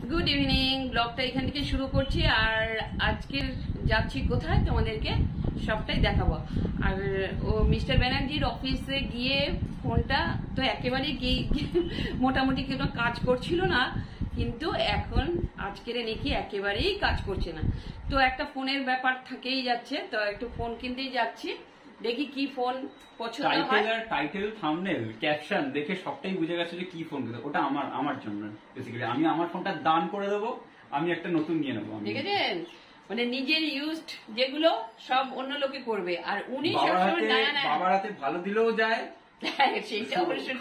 Good evening. ব্লগটা এখান থেকে শুরু করছি আর আজকের যাচ্ছি কোথায় তোমাদেরকে সবটাই দেখাবো। আর ও মিস্টার ব্যানার্জির অফিসে গিয়ে ফোনটা তো একেবারেই মোটামুটি কোনো কাজ করছিল না, কিন্তু এখন আজকের নাকি একেবারেই কাজ করছে না। তো একটা ফোনের ব্যাপার থেকেই যাচ্ছে, তো একটু ফোন কিনতেই যাচ্ছি, দেখি কি ফোন পছন্দ হয়। টাইটেল, থাম্বনেল, ক্যাপশন দেখে সবটাই বুঝে গেছে যে কি ফোন কিনতে। ওটা আমার জন্য বেসিক্যালি। আমি আমার ফোনটা দান করে দেবো, আমি একটা নতুন নিয়ে নেবো। ঠিক আছে, মানে নিজের ইউজড যেগুলো সব অন্য লোকে করবে, আর উনি বাবার হাতে ভালো দিলেও যায়,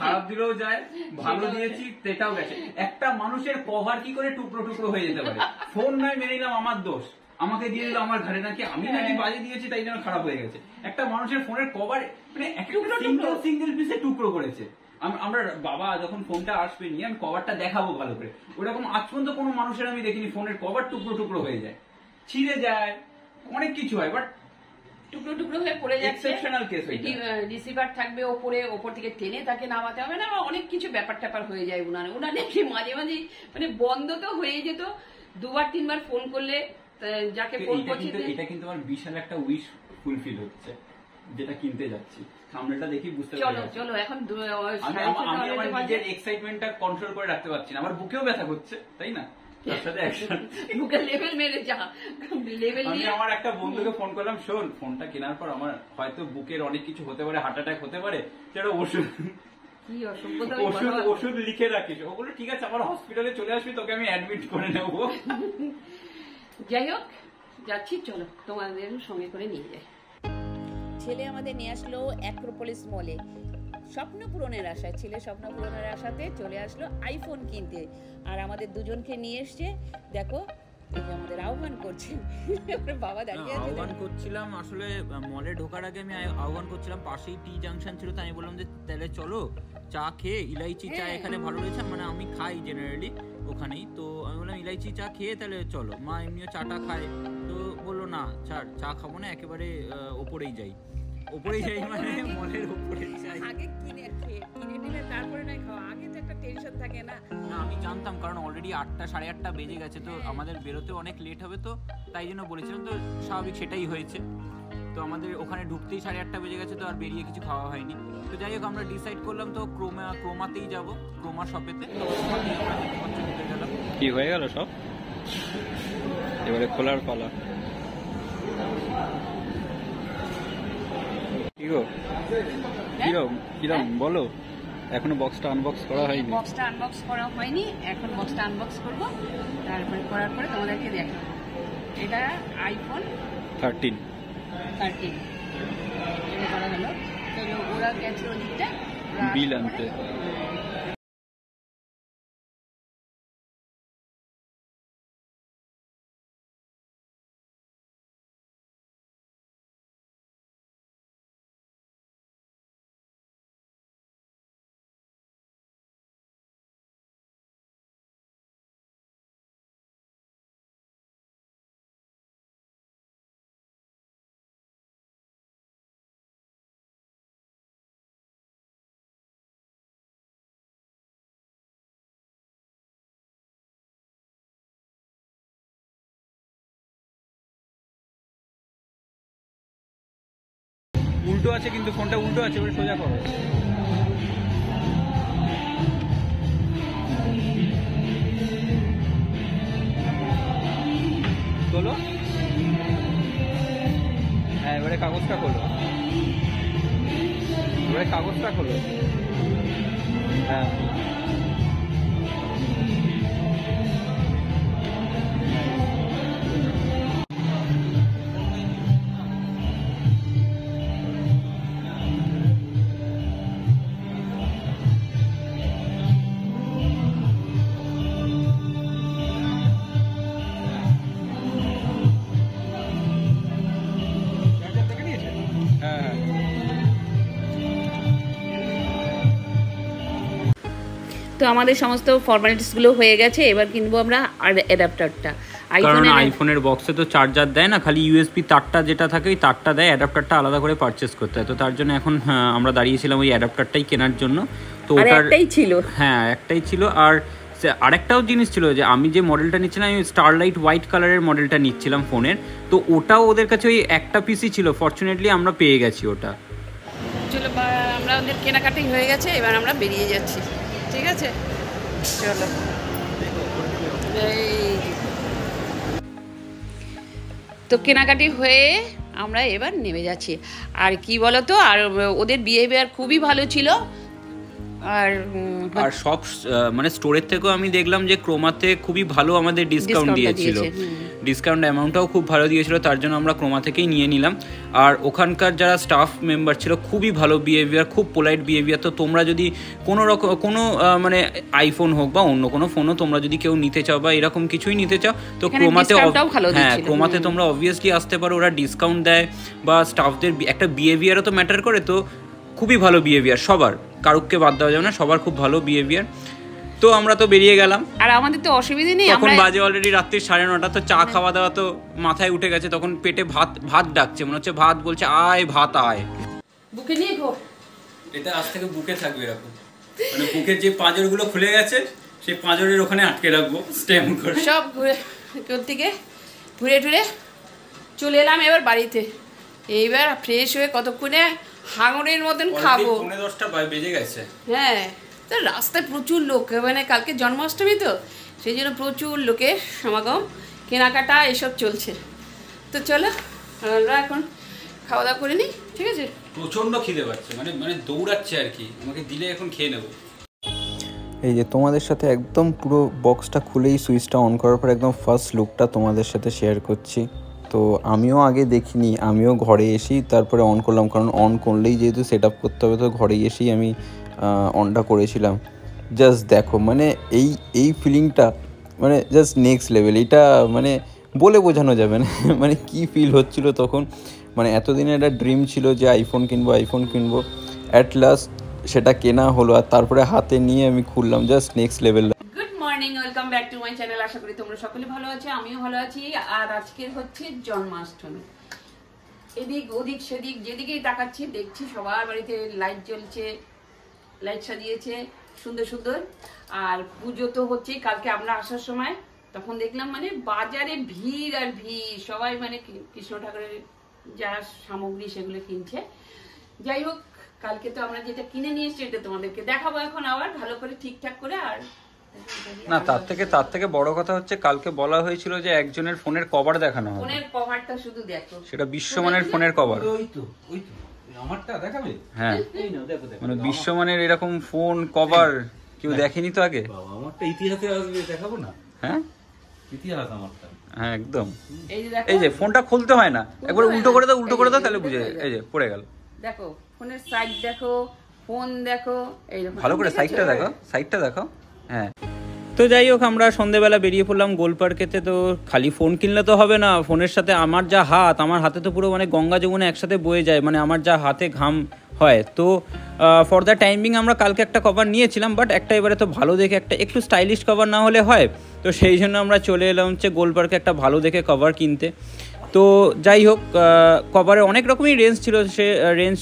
খারাপ দিলেও যায়, ভালো দিয়েছি সেটাও গেছে। একটা মানুষের কভার কি করে টুকরো টুকরো হয়ে যেতে পারে? ফোন নয় মেনে নিলাম আমার দোষ, আমাকে দিয়ে দিল আমার ঘরে, নাকি আমি নাকি বাজে দিয়েছি তাই জন্য খারাপ হয়ে গেছে। একটা মানুষের ফোনের কভার মানে সিঙ্গেল পিসে টুকরো করেছে। আমরা বাবা যখন ফোনটা আসবে নিয়ে আমি কভারটা দেখাবো ভালো করে, ওরকম আজ পর্যন্ত কোনো মানুষের আমি দেখিনি ফোনের কভার টুকরো টুকরো হয়ে যায়, ছিঁড়ে যায়, অনেক কিছু হয়, বাট টুকরো টুকরো হয়ে পড়ে যাচ্ছে। Exceptional case. রিসিভার থাকবে ওপর থেকে টেনে তাকে নামাতে হবে না, অনেক কিছু ব্যাপার ট্যাপার হয়ে যায়। উনার নাকি মাঝে মাঝে মানে বন্ধ তো হয়ে যেত, দুবার তিনবার ফোন করলে যাকে ফোন করছে। এটা কিন্তু আমার বিশাল একটা উইশ ফুলফিল হচ্ছে, যেটা কিনতে যাচ্ছি। সামনেটা দেখি বুঝতে পারছি। চলো এখন আমি আমার নিজের এক্সাইটমেন্টটা কন্ট্রোল করে রাখতে পারছি না, আমার বুকেও ব্যথা করছে, তাই না? আমি আমার একটা বন্ধুকে ফোন করলাম, শোন ফোনটা কেনার পর আমার হয়তো বুকের অনেক কিছু হতে পারে, হার্ট অ্যাটাক হতে পারে, সেটা ওষুধ লিখে রাখিস। ওগুলো ঠিক আছে, আমার হসপিটালে চলে আসবি, তোকে আমি অ্যাডমিট করে নেবো। যাই হোক, যাচ্ছি, চলো তোমাদের সঙ্গে করে নিয়ে যাই। ছেলে আমাদের নিয়ে আসলো অ্যাক্রোপলিস মলে, স্বপ্ন পূরণের আশায়। ছেলে স্বপ্ন পূরণের আশাতে চলে আসলো আইফোন কিনতে, আর আমাদের দুজনকে নিয়ে এসছে। দেখো আমাদের আহ্বান করছে, বাবা দাঁড়িয়ে আছে। আহ্বান করছিলাম আসলে মলে ঢোকার আগে আমি আহ্বান করছিলাম, পাশেই টি জাংশন ছিল, তাই আমি বললাম যে তাহলে চলো চা খেয়ে, ইলাইচি চা এখানে ভালো রয়েছে, মানে আমি খাই জেনারেলি ওখানেই, তো আমি বললাম ইলাইচি চা খেয়ে তাহলে চলো। মা এমনিও চাটা খায়, তো বললো না চা খাবো না, একেবারে ওপরেই যাই মানে মলের উপরে যাই। আগে কিনে নিলে তারপরে না খাওয়া, আগে তো একটা টেনশন থাকে না। আমি জানতাম, কারণ অলরেডি 8টা সাড়ে 8টা বেজে গেছে, তো আমাদের বেরোতে অনেক লেট হবে, তো তাই জন্য বলেছিলাম, তো স্বাভাবিক সেটাই হয়েছে। তো আমাদের ওখানে ঢুকতেই 8:30 বেজে গেছে, তো আর বেরিয়ে কিছু খাওয়া হয়নি। তো যাই হোক আমরা ডিসাইড করলাম তো ক্রোমাতেই যাব, ক্রোমা শপেতে। কি হয়ে গেল সব, এবারে খোলার পালা। কিরম বলো? এখনো বক্সটা আনবক্স করা হয়নি। বক্সটা আনবক্স করা হয়নি, এখন বক্সটা আনবক্স করবো, তারপরে করার পরে তোমাদেরকে দেখাবো। এটা আইফোন 13 এটা করা হলো। তো ওরা গেছে ওদিকটা বিল আনতে। উল্টো আছে, কিন্তু ফোনটা উল্টো আছে, ওটা সোজা করো। তোলো, হ্যাঁ এবারে কাগজটা খোলো, হ্যাঁ তো আমাদের সমস্ত ফর্মালিটিসগুলো হয়ে গেছে, এবার কিনবো আমরা অ্যাডাপ্টারটা। কারণ আইফোনের বক্সে তো চার্জার দেয় না, খালি ইউএসবি তারটা যেটা থাকে ওই তারটা দেয়, অ্যাডাপ্টারটা আলাদা করে পারচেস করতে হয়। তো তার জন্য এখন আমরা দাঁড়িয়েছিলাম ওই অ্যাডাপ্টারটাই কেনার জন্য। তো ওটার একটাই ছিল, হ্যাঁ একটাই ছিল। আর আরেকটাও জিনিস ছিল যে আমি যে মডেলটা নিচ্ছিলাম, আমি স্টারলাইট হোয়াইট কালারের মডেলটা নিচ্ছিলাম ফোনের, তো ওটাও ওদের কাছে ওই একটা পিসই ছিল। ফরচুনেটলি আমরা পেয়ে গেছি ওটা। চলো আমরা ওদের কেনাকাটি হয়ে গেছে, এবার আমরা বেরিয়ে যাচ্ছি, ঠিক আছে? চলো। তো কেনাকাটি হয়ে আমরা এবার নেমে যাচ্ছি। আর কি বলতো, আর ওদের বিহেভিয়ার খুবই ভালো ছিল। আর সব মানে স্টোরের থেকেও আমি দেখলাম যে ক্রোমাতে খুবই ভালো আমাদের ডিসকাউন্ট দিয়েছিল, ডিসকাউন্ট অ্যামাউন্টটাও খুব ভালো দিয়েছিল, তার জন্য আমরা ক্রোমা থেকেই নিয়ে নিলাম। আর ওখানকার যারা স্টাফ মেম্বার ছিল খুবই ভালো বিহেভিয়ার, খুব পোলাইট বিহেভিয়ার। তো তোমরা যদি কোনো মানে আইফোন হোক বা অন্য কোনো ফোনও তোমরা যদি কেউ নিতে চাও বা এরকম কিছুই নিতে চাও, তো ক্রোমাতে, হ্যাঁ ক্রোমাতে তোমরা অবভিয়াসলি আসতে পারো, ওরা ডিসকাউন্ট দেয় বা স্টাফদের একটা বিহেভিয়ারও তো ম্যাটার করে। তো খুবই ভালো বিহেভিয়ার সবার, কারুককে বাদ দেওয়া যাবে না, সবার খুব ভালো বিহেভিয়ার। তো আমরা তো বেরিয়ে গেলাম, আর আমাদের তো অসুবিধা নেই, তখন বাজে অলরেডি রাত্রি 9:30। তো চা খাওয়া দাওয়া তো মাথায় উঠে গেছে, তখন পেটে ভাত ডাকছে, মনে হচ্ছে ভাত বলছে আয় ভাত আয়, বুকে নিয়ে ঘোর। এটা আজ থেকে বুকে থাকবে এরকম, মানে বুকের যে পাঁজরগুলো খুলে গেছে সেই পাঁজরের ওখানে আটকে রাখবো স্টেম করে। সব থেকে ঘুরে টুরে চলে এলাম এবার বাড়িতে। এইবার ফ্রেশ হয়ে কতক্ষণে হাঙরের মতন খাবো। 9:30 বেজে গেছে। হ্যাঁ, তো রাস্তায় প্রচুর লোক, মানে কালকে জন্মাষ্টমী তো সেই জন্য প্রচুর লোকের সমাগম, কেনাকাটা এসব চলছে। তো চলো আমরা এখন খাওয়া দাওয়া করে নিই, ঠিক আছে? প্রচন্ড খিদে পাচ্ছে, মানে দৌড়াচ্ছে আর কি, আমাকে দিলে এখন খেয়ে নেবো। এই যে তোমাদের সাথে একদম পুরো বক্সটা খুলেই সুইচটা অন করার পর একদম ফার্স্ট লুকটা তোমাদের সাথে শেয়ার করছি। তো আমিও আগে দেখিনি, আমিও ঘরে এসেই তারপরে অন করলাম, কারণ অন করলেই যেহেতু সেট আপ করতে হবে, তো ঘরে এসেই আমি অনটা করেছিলাম। জাস্ট দেখো, মানে এই ফিলিংটা মানে জাস্ট নেক্সট লেভেল। এটা মানে বলে বোঝানো যাবে না মানে কি ফিল হচ্ছিল তখন। মানে এতদিনে একটা ড্রিম ছিল যে আইফোন কিনবো, অ্যাট লাস্ট সেটা কেনা হলো, আর তারপরে হাতে নিয়ে আমি খুললাম, just next level. Good morning, welcome back to my channel. আশা করি তোমরা সকলে ভালো আছো, আমিও ভালো আছি। আর আজকের হচ্ছে জন্মাষ্টমী, এদিক ওদিক সেদিক যেদিকেই তাকাচ্ছি দেখছি সবার বাড়িতে লাইট জ্বলছে, লাইট সাজিয়েছে সুন্দর সুন্দর। আর পুজো তো হচ্ছে, কালকে আমরা আসার সময় তখন দেখলাম মানে বাজারে ভিড় আর ভিড়, সবাই মানে কৃষ্ণ ঠাকুরের যা সামগ্রী সেগুলো কিনছে। যাই হোক, কালকে তো আমরা যেটা কিনে নিয়ে এসেছি এটা তোমাদেরকে দেখাবো এখন আবার ভালো করে ঠিকঠাক করে। আর না, তার থেকে বড় কথা হচ্ছে কালকে বলা হয়েছিল যে একজনের ফোনের কভার দেখানো হবে। ফোনের কভারটা শুধু দেখো, সেটা বিশ্বমানের ফোনের কভার। ওই তো আমারটা দেখাবে? হ্যাঁ, এই নাও দেখো। মানে বিশ্বমানের এরকম ফোন কভার কেউ দেখেনি তো আগে। বাবা, আমারটা ইতিহাসে আসবে, দেখাবো না? হ্যাঁ, ইতিহাস আমারটা। হ্যাঁ একদম। এই যে ফোনটা খুলতে হয় না, একবার উল্টো করে দাও তাহলে বুঝে যায়। এই যে পড়ে গেল, দেখো ফোনের সাইড দেখো, ফোন দেখো, এইরকম ভালো করে সাইডটা দেখো। হ্যাঁ, তো যাই হোক, আমরা সন্ধ্যেবেলা বেরিয়ে পড়লাম গোল পার্কেতে। তো খালি ফোন কিনলে তো হবে না, ফোনের সাথে আমার যা আমার হাতে তো পুরো মানে গঙ্গা যমুনা একসাথে বয়ে যায়, মানে আমার যা হাতে ঘাম হয়। তো ফর দ্য টাইমিং আমরা কালকে একটা কভার নিয়েছিলাম, বাট একটা এবারে তো ভালো দেখে একটা একটু স্টাইলিশ কভার না হলে হয়। তো সেই জন্য আমরা চলে এলাম হচ্ছে গোল পার্কে একটা ভালো দেখে কভার কিনতে। তো যাই হোক, কভারের অনেক রকমই রেঞ্জ ছিল, সে রেঞ্জ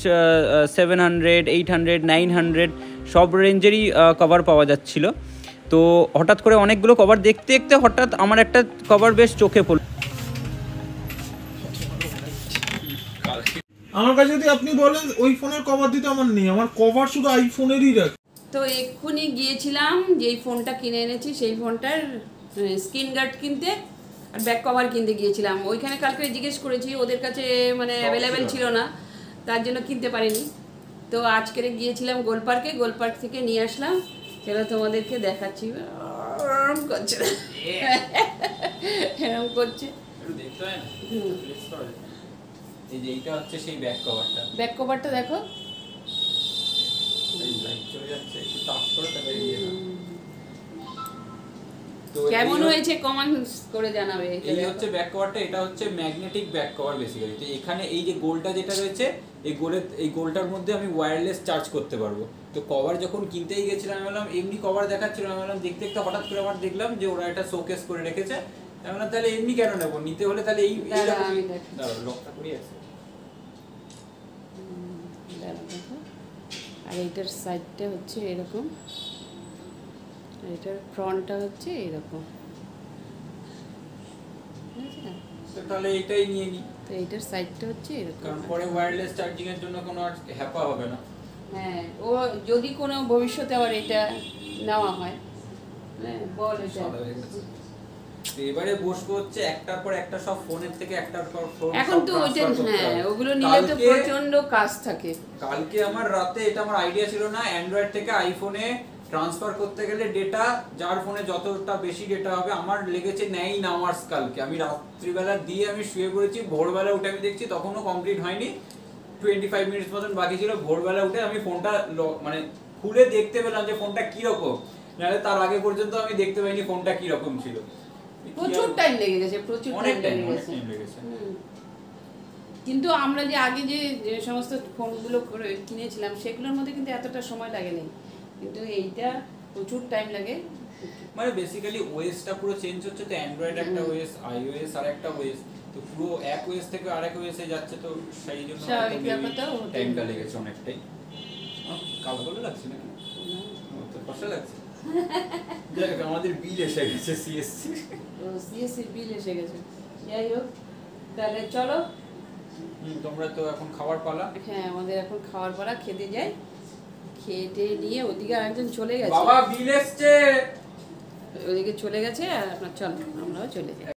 700, 800, 900 সব রেঞ্জেরই কভার পাওয়া যাচ্ছিল। তো হঠাৎ করে অনেকগুলো কভার দেখতে দেখতে হঠাৎ আমার একটা কভার বেশ চোখে পড়ল। আমার কাছে যদি আপনি বলেন ওই ফোনের কভার দিতে আমার নেই, আমার কভার শুধু আইফোনেরই রাখি। তো এক্ষুনি গিয়েছিলাম, যেই ফোনটা কিনে এনেছি সেই ফোনটার স্ক্রিন গার্ড কিনতে আর ব্যাক কভার কিনতে গিয়েছিলাম। ওইখানে কালকে জিজ্ঞেস করেছি, ওদের কাছে মানে অ্যাভেলেবেল ছিল না, তার জন্য কিনতে পারিনি। তো আজকে গিয়েছিলাম গোল পার্ক থেকে নিয়ে আসলাম। সেটা তোমাদেরকে দেখাচ্ছি। এরম করছে এরম করছে। এই যে এইটা হচ্ছে সেই ব্যাক কভারটা। ব্যাক কভারটা দেখো, কেমন হয়েছে কমেন্টস করে জানাবে। এই হচ্ছে ব্যাক কভারটা, এটা হচ্ছে ম্যাগনেটিক ব্যাক কভার বেসিক্যালি। তো এখানে এই যে গোলটা যেটা রয়েছে, এই গোলটার মধ্যে আমি ওয়্যারলেস চার্জ করতে পারবো। তো কভার যখন কিনতেই গেছিলাম, আমি বললাম এমনি কভার দেখাচ্ছিল, আমি বললাম দেখতে দেখতে হঠাৎ করে আমার দেখলাম যে ওরা এটা শোকেস করে রেখেছে। আমি বললাম তাহলে এমনি কেন নেবো, নিতে হলে তাহলে এই লকটা করি আছে। আর এইটার সাইডটা হচ্ছে এরকম, এটার ফ্রন্টটা হচ্ছে এরকম, তো তাহলে এটাই নিয়ে নি, তো এইটার সাইডটা হচ্ছে এরকম। কারণ পরে ওয়্যারলেস চার্জিং এর জন্য কোনো আর হ্যাপা হবে না। হ্যাঁ, ও যদি কোনো ভবিষ্যতে আবার এটা নেওয়া হয়, হ্যাঁ বল এটা। সাদা হয়ে গেছে। তো এবারে বসবো হচ্ছে একটার পর একটা সব ফোনের থেকে একটার পর ফোন এখন তো ওইটা, হ্যাঁ ওগুলো নিলে তো প্রচন্ড কাজ থাকে। কালকে আমার রাতে, এটা আমার আইডিয়া ছিল না, অ্যান্ড্রয়েড থেকে আইফোনে ট্রান্সফার করতে গেলে ডেটা, যার ফোনে যতটা বেশি ডেটা হবে, আমার লেগেছে 9 আওয়ার্স কালকে। আমি রাত্রিবেলা দিয়ে আমি শুয়ে পড়েছি, ভোরবেলা উঠে আমি দেখছি তখনও কমপ্লিট হয়নি, 25 মিনিটস মতন বাকি ছিল। ভোরবেলা উঠে আমি ফোনটা মানে খুলে দেখতে পেলাম যে ফোনটা কিরকম, নাহলে তার আগে পর্যন্ত আমি দেখতে পাইনি ফোনটা কিরকম ছিল। প্রচুর টাইম লেগে গেছে, প্রচুর টাইম লেগে গেছে। কিন্তু আমরা যে আগে যে সমস্ত ফোনগুলো কিনেছিলাম সেগুলোর মধ্যে কিন্তু এতটা সময় লাগেনি, কিন্তু এইটা প্রচুর টাইম লাগে। মানে বেসিক্যালি ওএসটা পুরো চেঞ্জ হচ্ছে, তো অ্যান্ড্রয়েড একটা ওএস, আইওএস আর একটা ওএস, তো পুরো এক ওএস থেকে আরেক ওএসে যাচ্ছে, তো সেই জন্য টাইমটা লেগেছে অনেকটাই। কালো কালো লাগছে নাকি? তো কষ্ট লাগছে। দেখ আমাদের বিল এসে গেছে, সিএসসি বিল এসে গেছে। যাই হোক, তাহলে চলো, তোমরা তো এখন খাবার পালা। হ্যাঁ আমাদের এখন খাওয়ার পালা, খেতে যাই। খেতে নিয়ে ওদিকে আরেকজন চলে গেছে, বাবা বিল এসছে, ওদিকে চলে গেছে, আর আপনার চল আমরাও চলে যাই।